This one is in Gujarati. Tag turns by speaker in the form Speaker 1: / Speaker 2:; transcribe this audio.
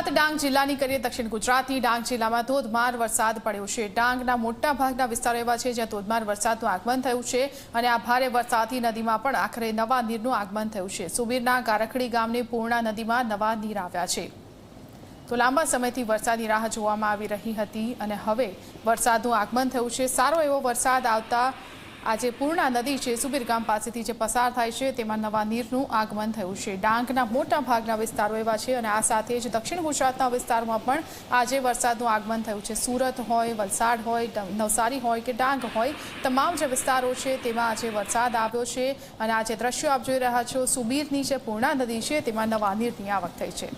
Speaker 1: વાત ડાંગ જિલ્લાની કરીએ દક્ષિણ ગુજરાતની ડાંગ જિલ્લામાં ધોધમાર વરસાદ પડ્યો છે। ડાંગના મોટા ભાગના વિસ્તારો એવા છે જ્યાં ધોધમાર વરસાદનું આગમન થયું છે અને આ ભારે વરસાદથી નદીમાં પણ આખરે નવા નીરનું આગમન થયું છે। સુબીરના ગારખડી ગામની પૂર્ણા નદીમાં નવા નીર આવ્યા છે। તો લાંબા સમયથી વરસાદની રાહ જોવામાં આવી રહી હતી અને હવે વરસાદનું આગમન થયું છે। સારો એવો વરસાદ આવતા આજે પૂર્ણા નદી છે સુબીર ગામ પાસેથી જે પસાર થાય છે તેમાં નવા નીરનું આગમન થયું છે। ડાંગના મોટા ભાગના વિસ્તારો એવા છે અને આ સાથે જ દક્ષિણ ગુજરાતના વિસ્તારોમાં પણ આજે વરસાદનું આગમન થયું છે। સુરત હોય, વલસાડ હોય, નવસારી હોય કે ડાંગ હોય, તમામ જે વિસ્તારો છે તેમાં આજે વરસાદ આવ્યો છે અને આજે દ્રશ્યો આપ જોઈ રહ્યા છો, સુબીરની જે પૂર્ણા નદી છે તેમાં નવા નીરની આવક થઈ છે।